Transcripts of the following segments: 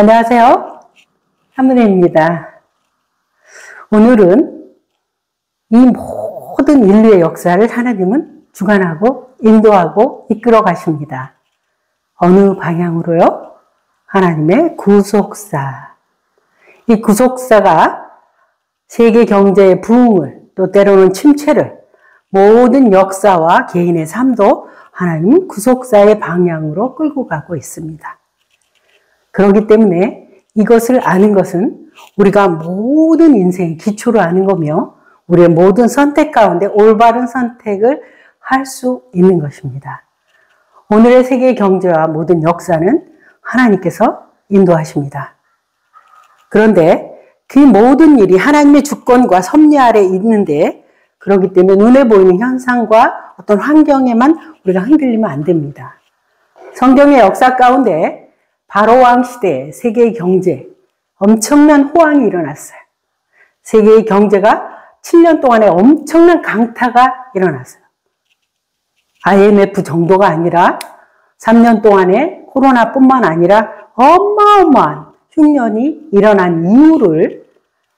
안녕하세요. 한문혜입니다. 오늘은 이 모든 인류의 역사를 하나님은 주관하고 인도하고 이끌어 가십니다. 어느 방향으로요? 하나님의 구속사. 이 구속사가 세계 경제의 부흥을, 또 때로는 침체를, 모든 역사와 개인의 삶도 하나님은 구속사의 방향으로 끌고 가고 있습니다. 그렇기 때문에 이것을 아는 것은 우리가 모든 인생의 기초로 아는 거며 우리의 모든 선택 가운데 올바른 선택을 할 수 있는 것입니다. 오늘의 세계 경제와 모든 역사는 하나님께서 인도하십니다. 그런데 그 모든 일이 하나님의 주권과 섭리 아래 있는데, 그렇기 때문에 눈에 보이는 현상과 어떤 환경에만 우리가 흔들리면 안 됩니다. 성경의 역사 가운데 바로왕 시대에 세계의 경제, 엄청난 호황이 일어났어요. 세계의 경제가 7년 동안에 엄청난 강타가 일어났어요. IMF 정도가 아니라 3년 동안에 코로나뿐만 아니라 어마어마한 흉년이 일어난 이유를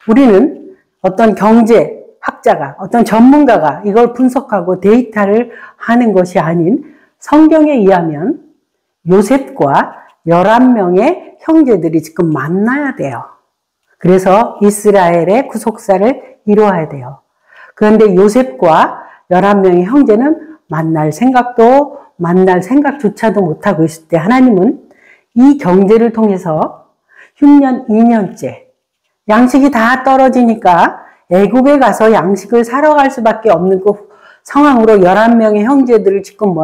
우리는 어떤 경제학자가, 어떤 전문가가 이걸 분석하고 데이터를 하는 것이 아닌 성경에 의하면 요셉과 11명의 형제들이 지금 만나야 돼요. 그래서 이스라엘의 구속사를 이루어야 돼요. 그런데 요셉과 11명의 형제는 만날 생각조차도 못하고 있을 때 하나님은 이 경제를 통해서 흉년 2년째 양식이 다 떨어지니까 애굽에 가서 양식을 사러 갈 수밖에 없는 그 상황으로 11명의 형제들을 지금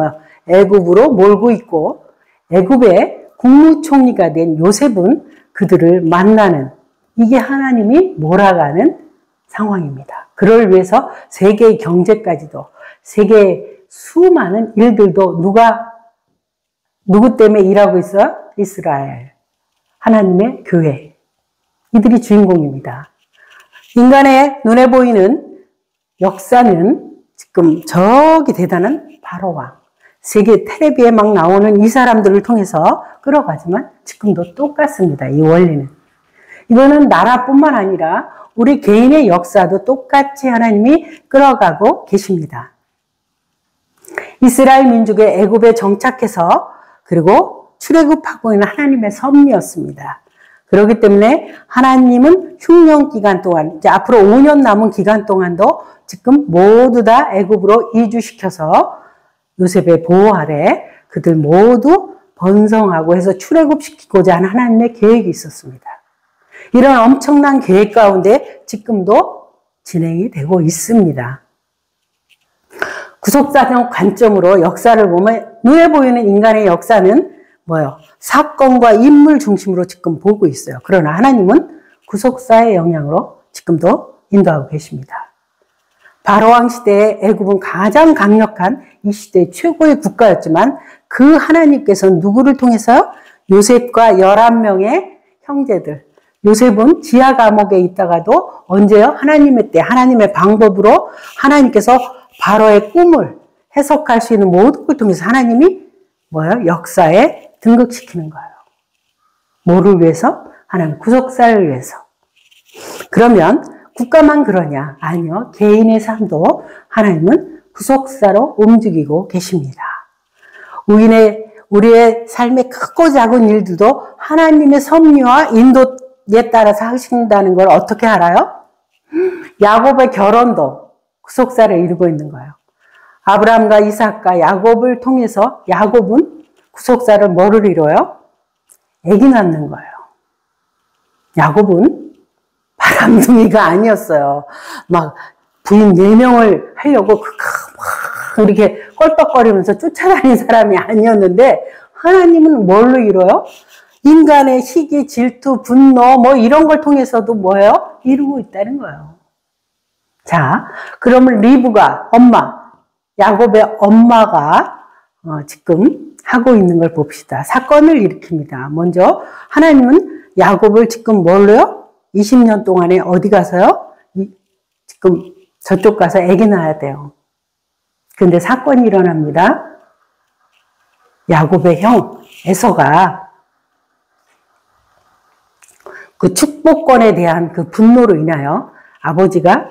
애굽으로 몰고 있고, 애굽의 국무총리가 된 요셉은 그들을 만나는, 이게 하나님이 몰아가는 상황입니다. 그를 위해서 세계의 경제까지도, 세계의 수많은 일들도 누구 때문에 일하고 있어요? 이스라엘, 하나님의 교회, 이들이 주인공입니다. 인간의 눈에 보이는 역사는 지금 저기 대단한 바로왕, 세계 텔레비에 막 나오는 이 사람들을 통해서 끌어가지만 지금도 똑같습니다. 이 원리는. 이거는 나라뿐만 아니라 우리 개인의 역사도 똑같이 하나님이 끌어가고 계십니다. 이스라엘 민족의 애굽에 정착해서 그리고 출애굽하고 있는 하나님의 섭리였습니다. 그렇기 때문에 하나님은 흉년 기간 동안, 이제 앞으로 5년 남은 기간 동안도 지금 모두 다 애굽으로 이주시켜서 요셉의 보호 아래 그들 모두 번성하고 해서 출애굽시키고자 하는 하나님의 계획이 있었습니다. 이런 엄청난 계획 가운데 지금도 진행이 되고 있습니다. 구속사적 관점으로 역사를 보면 눈에 보이는 인간의 역사는 사건과 인물 중심으로 지금 보고 있어요. 그러나 하나님은 구속사의 영향으로 지금도 인도하고 계십니다. 바로왕 시대의 애굽은 가장 강력한 이 시대의 최고의 국가였지만 그 하나님께서는 누구를 통해서요? 요셉과 11명의 형제들. 요셉은 지하 감옥에 있다가도 언제요? 하나님의 때, 하나님의 방법으로 하나님께서 바로의 꿈을 해석할 수 있는 모든 걸 통해서 하나님이 역사에 등극시키는 거예요. 뭐를 위해서? 하나님 구속사를 위해서. 그러면 국가만 그러냐? 아니요. 개인의 삶도 하나님은 구속사로 움직이고 계십니다. 우리의 삶의 크고 작은 일들도 하나님의 섭리와 인도에 따라서 하신다는 걸 어떻게 알아요? 야곱의 결혼도 구속사를 이루고 있는 거예요. 아브라함과 이삭과 야곱을 통해서 야곱은 구속사를 뭐를 이뤄요? 아기 낳는 거예요. 야곱은 바람둥이가 아니었어요. 막 부인 4명을 하려고 막 이렇게 껄떡거리면서 쫓아다니는 사람이 아니었는데 하나님은 뭘로 이뤄요? 인간의 시기, 질투, 분노 이런 걸 통해서도 이루고 있다는 거예요. 자, 그러면 리브가 야곱의 엄마가 지금 하고 있는 걸 봅시다. 사건을 일으킵니다. 먼저 하나님은 야곱을 지금 뭘로요? 20년 동안에 어디 가서요? 지금 저쪽 가서 아기 낳아야 돼요. 그런데 사건이 일어납니다. 야곱의 형 에서가 그 축복권에 대한 그 분노로 인하여 아버지가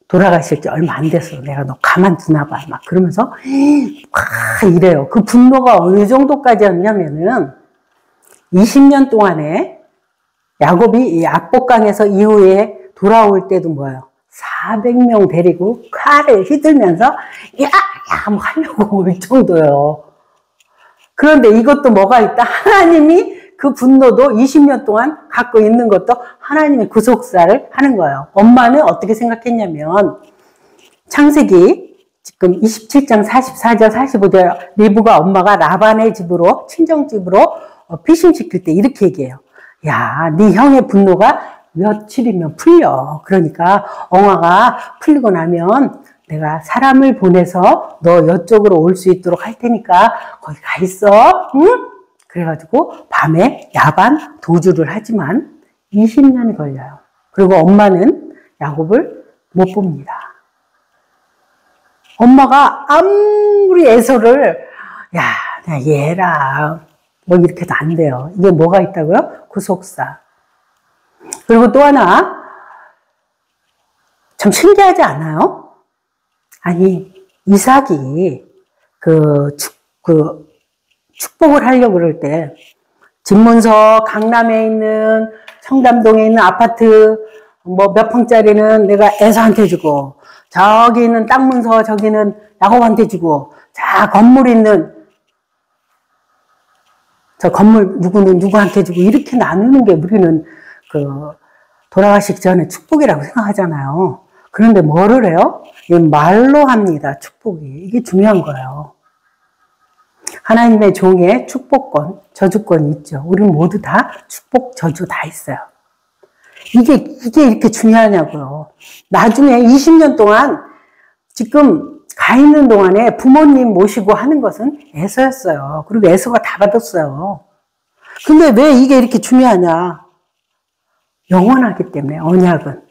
돌아가실 지 얼마 안 됐어. 내가 너 가만두나 봐. 막 그러면서 막 이래요. 그 분노가 어느 정도까지였냐면은 20년 동안에 야곱이 이 압복강에서 이후에 돌아올 때도 뭐예요? 400명 데리고 칼을 휘둘면서 야 뭐 하려고 올 정도예요. 그런데 이것도 뭐가 있다? 하나님이 그 분노도 20년 동안 갖고 있는 것도 하나님의 구속사를 하는 거예요. 엄마는 어떻게 생각했냐면 창세기 지금 27장 44절 45절 리브가 엄마가 라반의 집으로 친정집으로 피신시킬 때 이렇게 얘기해요. 야, 네 형의 분노가 며칠이면 풀려. 그러니까 엉화가 풀리고 나면 내가 사람을 보내서 너 이쪽으로 올 수 있도록 할 테니까 거기 가 있어. 응? 그래가지고 밤에 야반 도주를 하지만 20년이 걸려요. 그리고 엄마는 야곱을 못 봅니다. 엄마가 아무리 애서를 야 얘랑 뭐 이렇게도 안 돼요. 이게 뭐가 있다고요? 구속사. 그리고 또 하나 참 신기하지 않아요? 아니 이삭이 축복을 하려고 그럴 때 진문서 강남에 있는 청담동에 있는 아파트 뭐 몇 평짜리는 내가 에서한테 주고 저기 있는 땅 문서 저기는 야곱한테 주고 자 건물 있는 저 건물 누구는 누구한테 주고 이렇게 나누는 게 우리는 돌아가시기 전에 축복이라고 생각하잖아요. 그런데 뭐를 해요? 말로 합니다. 축복이. 이게 중요한 거예요. 하나님의 종의 축복권, 저주권이 있죠. 우리는 모두 다 축복, 저주 다 있어요. 이게 이렇게 중요하냐고요. 나중에 20년 동안 지금 가 있는 동안에 부모님 모시고 하는 것은 애서였어요. 그리고 애서가 다 받았어요. 근데 왜 이게 이렇게 중요하냐? 영원하기 때문에 언약은.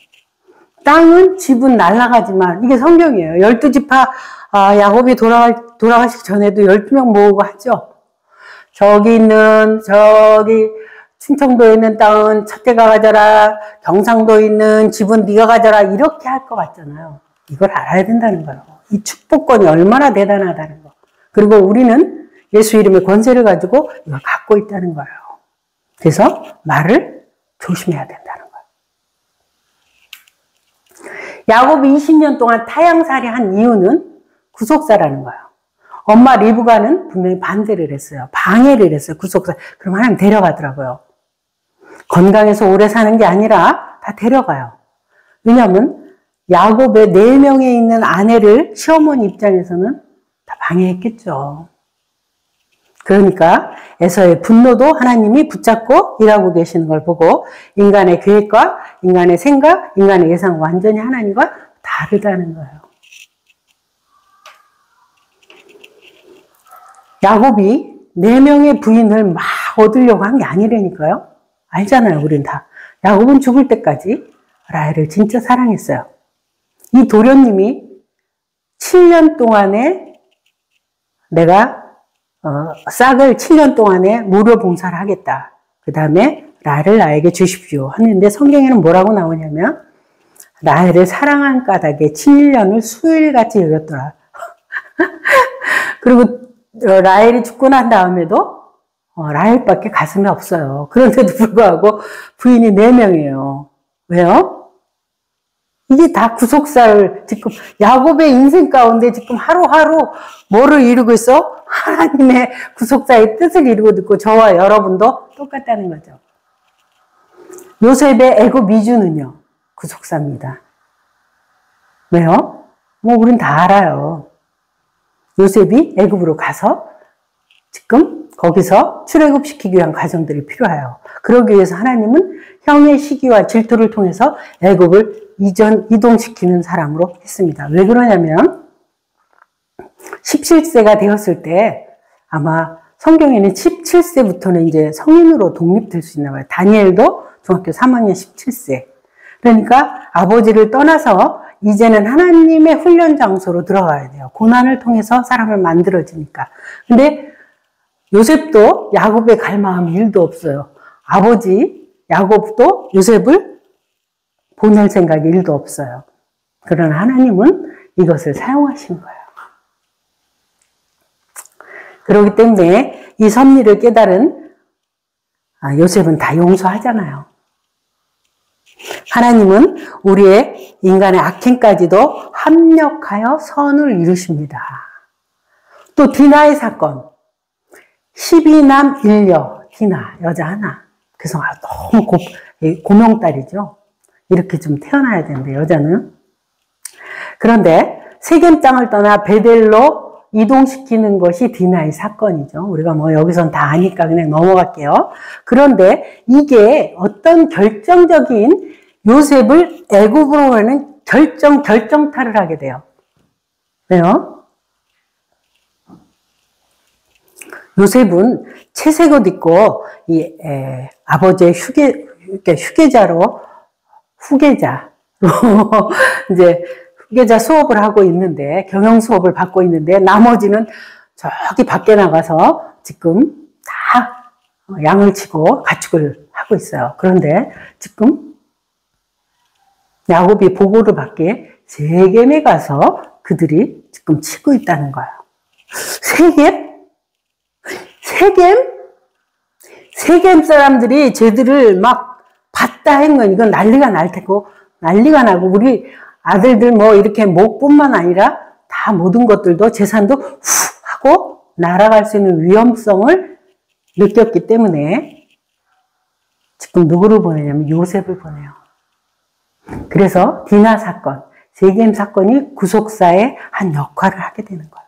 땅은 집은 날아가지만 이게 성경이에요. 12지파 야곱이 돌아가시기 전에도 12명 모으고 하죠. 저기 충청도에 있는 땅은 첫째가 가져라. 경상도에 있는 집은 네가 가져라. 이렇게 할 것 같잖아요. 이걸 알아야 된다는 거예요. 이 축복권이 얼마나 대단하다는 거. 그리고 우리는 예수 이름의 권세를 가지고 이걸 갖고 있다는 거예요. 그래서 말을 조심해야 된다는 거예요. 야곱이 20년 동안 타향살이 한 이유는 구속사라는 거예요. 엄마 리브가는 분명히 반대를 했어요. 방해를 했어요. 구속사. 그럼 하나님 데려가더라고요. 건강해서 오래 사는 게 아니라 다 데려가요. 왜냐하면 야곱의 4명에 있는 아내를 시어머니 입장에서는 다 방해했겠죠. 그러니까 에서의 분노도 하나님이 붙잡고 일하고 계시는 걸 보고 인간의 계획과 인간의 생각, 인간의 예상 완전히 하나님과 다르다는 거예요. 야곱이 4명의 부인을 막 얻으려고 한 게 아니라니까요. 알잖아요, 우린 다. 야곱은 죽을 때까지 라헬을 진짜 사랑했어요. 이 도련님이 7년 동안에 내가 싹을 7년 동안에 무료 봉사를 하겠다. 그 다음에 라헬을 나에게 주십시오 하는데 성경에는 뭐라고 나오냐면 라헬을 사랑한 까닭에 7년을 수일같이 여겼더라. 그리고 라헬이 죽고 난 다음에도 라헬밖에 가슴이 없어요. 그런데도 불구하고 부인이 4명이에요. 왜요? 이게 다 구속사를 지금 야곱의 인생 가운데 지금 하루하루 뭐를 이루고 있어? 하나님의 구속사의 뜻을 이루고 있고 저와 여러분도 똑같다는 거죠. 요셉의 애굽 미주는요. 구속사입니다. 왜요? 뭐 우린 다 알아요. 요셉이 애굽으로 가서 지금 거기서 출애굽시키기 위한 과정들이 필요해요. 그러기 위해서 하나님은 형의 시기와 질투를 통해서 애굽을 이동시키는 사람으로 했습니다. 왜 그러냐면 17세가 되었을 때 아마 성경에는 17세부터는 이제 성인으로 독립될 수 있나 봐요. 다니엘도 중학교 3학년 17세. 그러니까 아버지를 떠나서 이제는 하나님의 훈련 장소로 들어가야 돼요. 고난을 통해서 사람을 만들어지니까. 근데 요셉도 야곱에 갈 마음 1도 없어요. 아버지 야곱도 요셉을 보낼 생각이 1도 없어요. 그러나 하나님은 이것을 사용하신 거예요. 그렇기 때문에 이 섭리를 깨달은 요셉은 다 용서하잖아요. 하나님은 우리의 인간의 악행까지도 합력하여 선을 이루십니다. 또 디나의 사건, 12남 1녀, 디나, 여자 하나. 그래서 너무 고명딸이죠. 이렇게 좀 태어나야 되는데 여자는. 그런데 세겜 땅을 떠나 베델로 이동시키는 것이 디나의 사건이죠. 우리가 뭐 여기선 다 아니까 그냥 넘어갈게요. 그런데 이게 어떤 결정적인 요셉을 애굽으로 가는 결정타를 하게 돼요. 왜요? 요셉은 채색 옷 입고 아버지의 후계자로 이제 후계자 수업을 하고 있는데, 경영 수업을 받고 있는데, 나머지는 저기 밖에 나가서 지금 다 양을 치고 가축을 하고 있어요. 그런데 지금 야곱이 보고를 받기에 세겜에 가서 그들이 지금 치고 있다는 거예요. 세겜 사람들이 쟤들을 막 봤다 한건 이건 난리가 날 테고, 난리가 나고, 우리 아들들 뭐 이렇게 목뿐만 아니라 다 모든 것들도 재산도 훅 하고 날아갈 수 있는 위험성을 느꼈기 때문에 지금 누구를 보내냐면 요셉을 보내요. 그래서 디나 사건, 세겜 사건이 구속사의 한 역할을 하게 되는 거예요.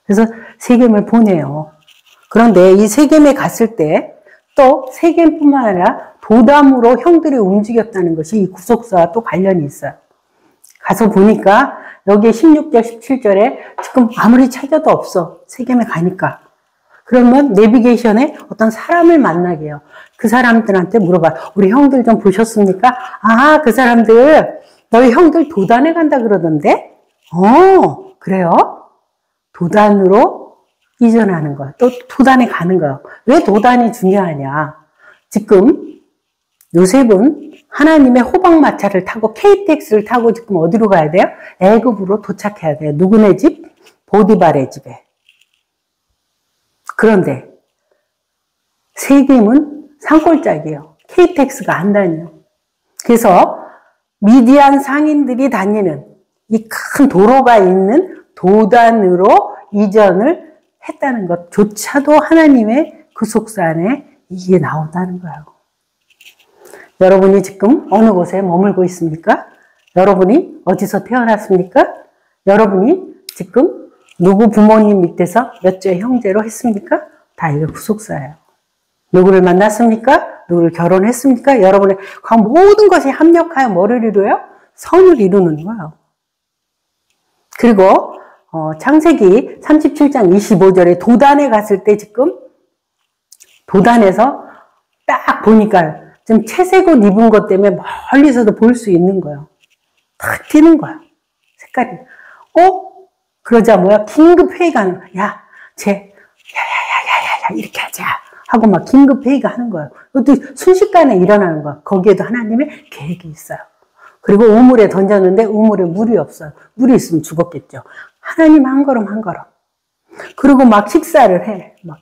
그래서 세겜을 보내요. 그런데 이 세겜에 갔을 때 또 세겜뿐만 아니라 도담으로 형들이 움직였다는 것이 이 구속사와 또 관련이 있어요. 가서 보니까 여기에 16절, 17절에 지금 아무리 찾아도 없어. 세겜에 가니까. 그러면 내비게이션에 어떤 사람을 만나게 해요. 그 사람들한테 물어봐. 우리 형들 좀 보셨습니까? 아, 그 사람들 너희 형들 도단에 간다 그러던데? 그래요? 도단으로 이전하는 거야. 또 도단에 가는 거야. 왜 도단이 중요하냐? 지금 요셉은 하나님의 호박마차를 타고 KTX를 타고 지금 어디로 가야 돼요? 애굽으로 도착해야 돼요. 누구네 집? 보디발의 집에. 그런데 세겜은 산골짜기예요. KTX가 안 다녀요. 그래서 미디안 상인들이 다니는 이 큰 도로가 있는 도단으로 이전을 했다는 것조차도 하나님의 구속사 안에 이게 나온다는 거예요. 여러분이 지금 어느 곳에 머물고 있습니까? 여러분이 어디서 태어났습니까? 여러분이 지금 누구 부모님 밑에서 몇째 형제로 했습니까? 다 이게 구속사예요. 누구를 만났습니까? 누구를 결혼했습니까? 여러분의 모든 것이 합력하여 뭐를 이루어요? 선을 이루는 거예요. 그리고 창세기 37장 25절에 도단에 갔을 때 지금 도단에서 딱 보니까 지금 채색 옷 입은 것 때문에 멀리서도 볼 수 있는 거예요. 탁 튀는 거야. 색깔이. 그러자 뭐야? 긴급 회의가 하는 거야. 야야, 이렇게 하자. 하고 막 긴급 회의가 하는 거예요. 그것도 순식간에 일어나는 거야. 거기에도 하나님의 계획이 있어요. 그리고 우물에 던졌는데 우물에 물이 없어요. 물이 있으면 죽었겠죠. 하나님 한 걸음 한 걸음. 그리고 막 식사를 해. 막.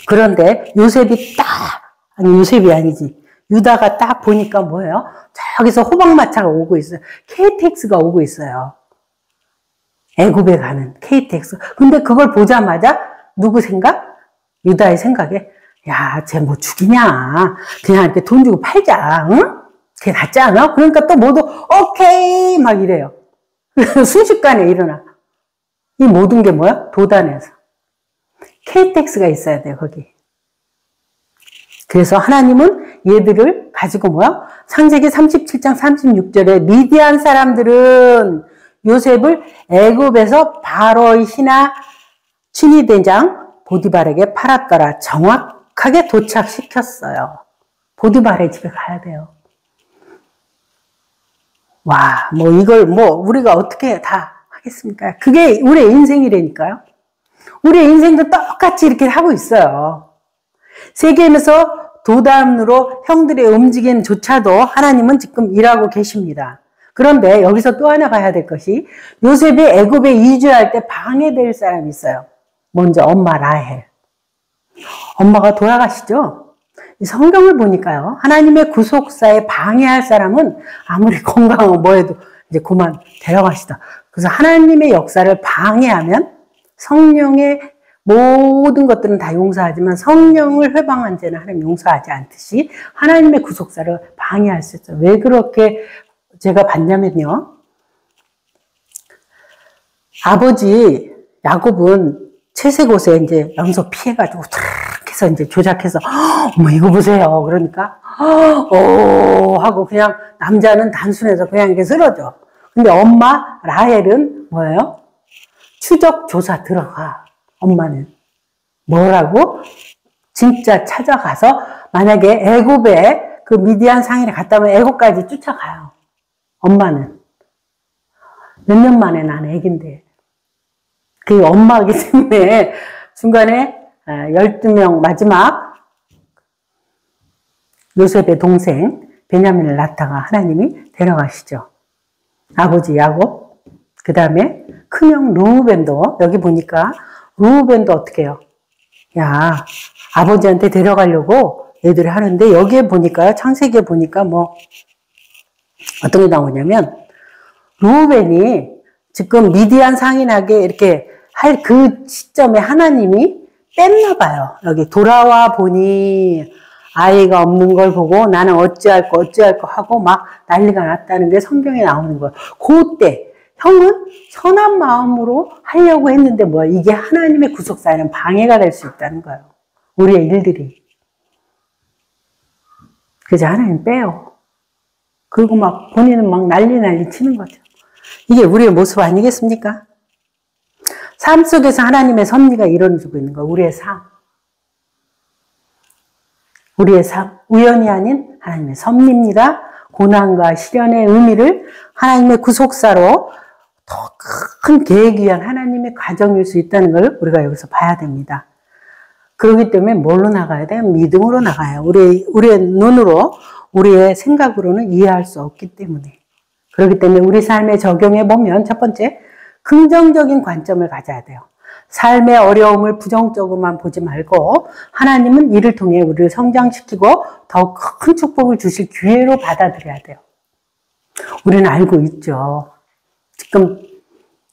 그런데 요셉이 요셉이 아니지. 유다가 딱 보니까 뭐예요? 저기서 호박마차가 오고 있어요. KTX가 오고 있어요. 애굽에 가는 KTX. 근데 그걸 보자마자 누구 생각? 유다의 생각에 야, 쟤 뭐 죽이냐. 그냥 이렇게 돈 주고 팔자. 응? 그게 낫지 않아? 그러니까 또 모두 오케이 막 이래요. 순식간에 일어나. 이 모든 게 뭐야? 도단에서. KTX가 있어야 돼요, 거기. 그래서 하나님은 얘들을 가지고 뭐야? 창세기 37장 36절에 미디안 사람들은 요셉을 애굽에서 바로의 신하 친위대장 보디발에게 팔았더라. 정확하게 도착시켰어요. 보디발의 집에 가야 돼요. 와, 이걸 우리가 어떻게 다 하겠습니까? 그게 우리의 인생이라니까요. 우리의 인생도 똑같이 이렇게 하고 있어요. 세겜에서 도단으로 형들의 움직임조차도 하나님은 지금 일하고 계십니다. 그런데 여기서 또 하나 봐야 될 것이 요셉이 애굽에 이주할 때 방해될 사람이 있어요. 먼저 엄마 라헬. 엄마가 돌아가시죠. 성경을 보니까요. 하나님의 구속사에 방해할 사람은 아무리 건강하고 뭐해도 이제 그만 데려가시다. 그래서 하나님의 역사를 방해하면 성령의 모든 것들은 다 용서하지만 성령을 회방한 죄는 하나님 용서하지 않듯이 하나님의 구속사를 방해할 수 있어요. 왜 그렇게 제가 봤냐면요. 아버지 야곱은 채색 옷에 이제 염소 피해가지고 탁 해서 이제 조작해서 어머 이거 보세요. 그러니까 오 하고 그냥 남자는 단순해서 그냥 이렇게 쓰러져. 근데 엄마 라헬은 뭐예요? 추적 조사 들어가. 엄마는 뭐라고? 진짜 찾아가서 만약에 애굽에 그 미디안 상인에 갔다 오면 애굽까지 쫓아가요. 엄마는 몇 년 만에 난 애긴데 그 엄마이기 때문에 중간에 12명 마지막 요셉의 동생 베냐민을 낳다가 하나님이 데려가시죠. 아버지 야곱, 그 다음에 큰형 르우벤도 여기 보니까 르우벤도 어떻게 해요? 야 아버지한테 데려가려고 애들이 하는데 여기에 보니까요. 창세기에 보니까 뭐 어떤 게 나오냐면 르우벤이 지금 미디안 상인에게 이렇게 할 그 시점에 하나님이 뺐나 봐요. 여기 돌아와 보니 아이가 없는 걸 보고 나는 어찌할 거 하고 막 난리가 났다는 게 성경에 나오는 거예요. 그때 형은 선한 마음으로 하려고 했는데 뭐야? 이게 하나님의 구속사에는 방해가 될 수 있다는 거예요. 우리의 일들이. 그래서 하나님 빼요. 그리고 막 본인은 막 난리 치는 거죠. 이게 우리의 모습 아니겠습니까? 삶 속에서 하나님의 섭리가 이루어지고 있는 거, 우리의 삶. 우리의 삶, 우연이 아닌 하나님의 섭리입니다. 고난과 시련의 의미를 하나님의 구속사로 더 큰 계획 위한 하나님의 과정일 수 있다는 걸 우리가 여기서 봐야 됩니다. 그렇기 때문에 뭘로 나가야 돼요? 믿음으로 나가요. 우리의 눈으로, 우리의 생각으로는 이해할 수 없기 때문에. 그렇기 때문에 우리 삶에 적용해 보면 첫 번째, 긍정적인 관점을 가져야 돼요. 삶의 어려움을 부정적으로만 보지 말고 하나님은 이를 통해 우리를 성장시키고 더 큰 축복을 주실 기회로 받아들여야 돼요. 우리는 알고 있죠. 지금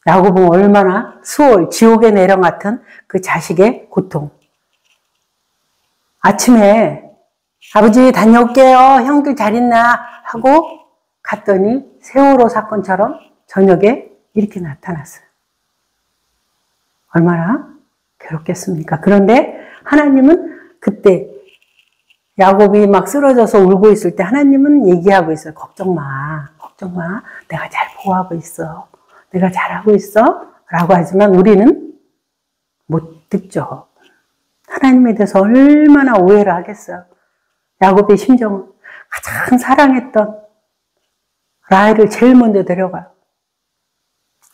야곱은 얼마나 수월, 지옥의 내령 같은 그 자식의 고통. 아침에 아버지 다녀올게요. 형들 잘 있나? 하고 갔더니 세월호 사건처럼 저녁에 이렇게 나타났어요. 얼마나 괴롭겠습니까? 그런데 하나님은 그때 야곱이 막 쓰러져서 울고 있을 때 하나님은 얘기하고 있어요. 걱정 마. 내가 잘 보호하고 있어. 내가 잘하고 있어. 라고 하지만 우리는 못 듣죠. 하나님에 대해서 얼마나 오해를 하겠어요. 야곱의 심정은 가장 사랑했던 라헬을 제일 먼저 데려가요.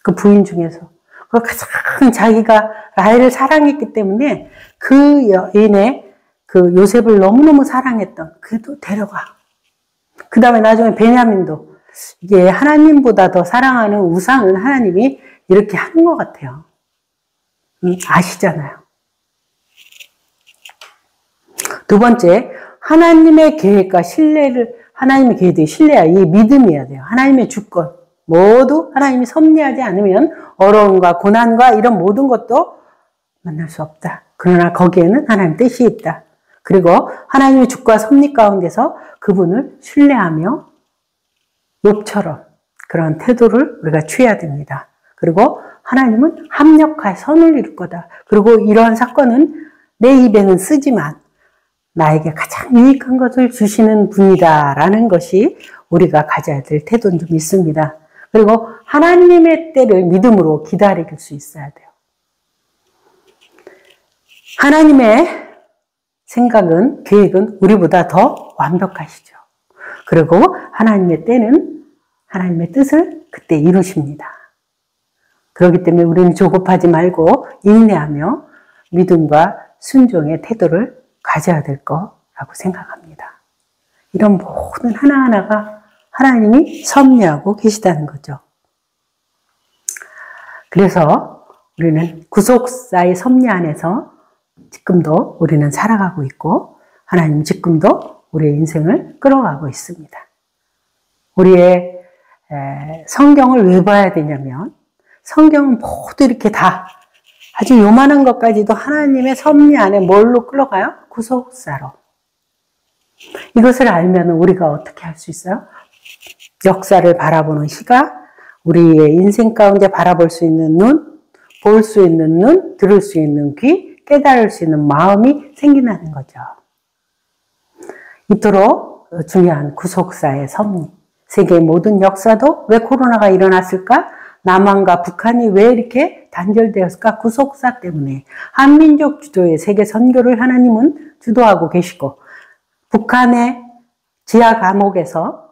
그 부인 중에서. 가장 자기가 라헬을 사랑했기 때문에 그 여인의 그 요셉을 너무너무 사랑했던 그도 데려가. 그 다음에 나중에 베냐민도 이게 하나님보다 더 사랑하는 우상은 하나님이 이렇게 하는 것 같아요. 아시잖아요. 두 번째, 하나님의 계획과 하나님의 계획이 신뢰야. 이게 믿음이어야 돼요. 하나님의 주권. 모두 하나님이 섭리하지 않으면 어려움과 고난과 이런 모든 것도 만날 수 없다. 그러나 거기에는 하나님 뜻이 있다. 그리고 하나님의 주권 섭리 가운데서 그분을 신뢰하며 욥처럼 그런 태도를 우리가 취해야 됩니다. 그리고 하나님은 합력하여 선을 이룰 거다. 그리고 이러한 사건은 내 입에는 쓰지만 나에게 가장 유익한 것을 주시는 분이다라는 것이 우리가 가져야 될 태도는 좀 있습니다. 그리고 하나님의 때를 믿음으로 기다릴 수 있어야 돼요. 하나님의 생각은, 계획은 우리보다 더 완벽하시죠. 그리고 하나님의 때는 하나님의 뜻을 그때 이루십니다. 그렇기 때문에 우리는 조급하지 말고 인내하며 믿음과 순종의 태도를 가져야 될 거라고 생각합니다. 이런 모든 하나하나가 하나님이 섭리하고 계시다는 거죠. 그래서 우리는 구속사의 섭리 안에서 지금도 우리는 살아가고 있고 하나님 지금도 우리의 인생을 끌어가고 있습니다. 우리의 성경을 왜 봐야 되냐면 성경은 모두 이렇게 다 아주 요만한 것까지도 하나님의 섭리 안에 뭘로 끌어가요? 구속사로. 이것을 알면 우리가 어떻게 할 수 있어요? 역사를 바라보는 시각, 우리의 인생 가운데 바라볼 수 있는 눈, 볼 수 있는 눈, 들을 수 있는 귀, 깨달을 수 있는 마음이 생긴다는 거죠. 이토록 중요한 구속사의 섭리. 세계의 모든 역사도 왜 코로나가 일어났을까? 남한과 북한이 왜 이렇게 단절되었을까? 구속사 때문에. 한민족 주도의 세계 선교를 하나님은 주도하고 계시고 북한의 지하 감옥에서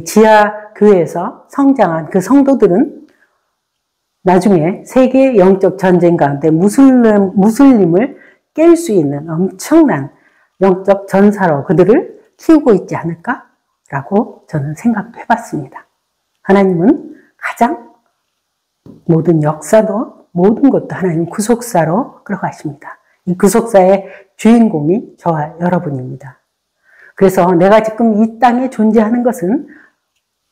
지하 교회에서 성장한 그 성도들은 나중에 세계 영적 전쟁 가운데 무슬림을 깰 수 있는 엄청난 영적 전사로 그들을 키우고 있지 않을까라고 저는 생각도 해봤습니다. 하나님은 가장 모든 역사도 모든 것도 하나님 구속사로 끌어가십니다. 이 구속사의 주인공이 저와 여러분입니다. 그래서 내가 지금 이 땅에 존재하는 것은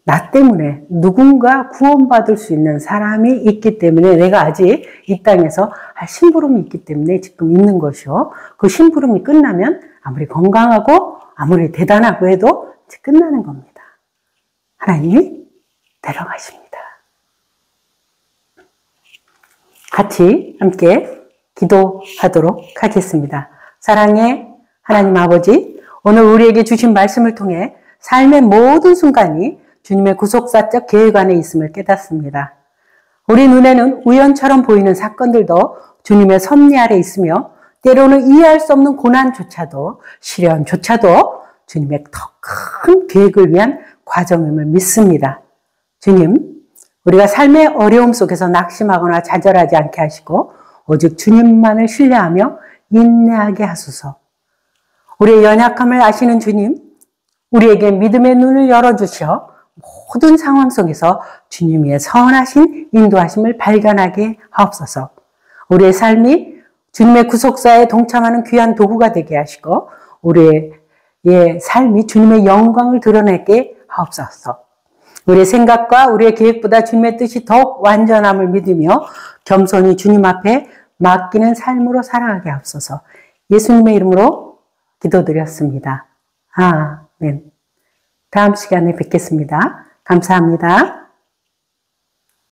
나 때문에 누군가 구원받을 수 있는 사람이 있기 때문에 내가 아직 이 땅에서 심부름이 있기 때문에 지금 있는 것이요. 그 심부름이 끝나면 아무리 건강하고 아무리 대단하고 해도 이제 끝나는 겁니다. 하나님이 데려가십니다. 같이 함께 기도하도록 하겠습니다. 사랑의 하나님 아버지, 오늘 우리에게 주신 말씀을 통해 삶의 모든 순간이 주님의 구속사적 계획 안에 있음을 깨닫습니다. 우리 눈에는 우연처럼 보이는 사건들도 주님의 섭리 아래 있으며 때로는 이해할 수 없는 고난조차도 시련조차도 주님의 더 큰 계획을 위한 과정임을 믿습니다. 주님, 우리가 삶의 어려움 속에서 낙심하거나 좌절하지 않게 하시고 오직 주님만을 신뢰하며 인내하게 하소서. 우리의 연약함을 아시는 주님, 우리에게 믿음의 눈을 열어주셔 모든 상황 속에서 주님의 선하신 인도하심을 발견하게 하옵소서. 우리의 삶이 주님의 구속사에 동참하는 귀한 도구가 되게 하시고 우리의 삶이 주님의 영광을 드러내게 하옵소서. 우리의 생각과 우리의 계획보다 주님의 뜻이 더욱 완전함을 믿으며 겸손히 주님 앞에 맡기는 삶으로 살아가게 하옵소서. 예수님의 이름으로 기도드렸습니다. 아멘. 다음 시간에 뵙겠습니다. 감사합니다.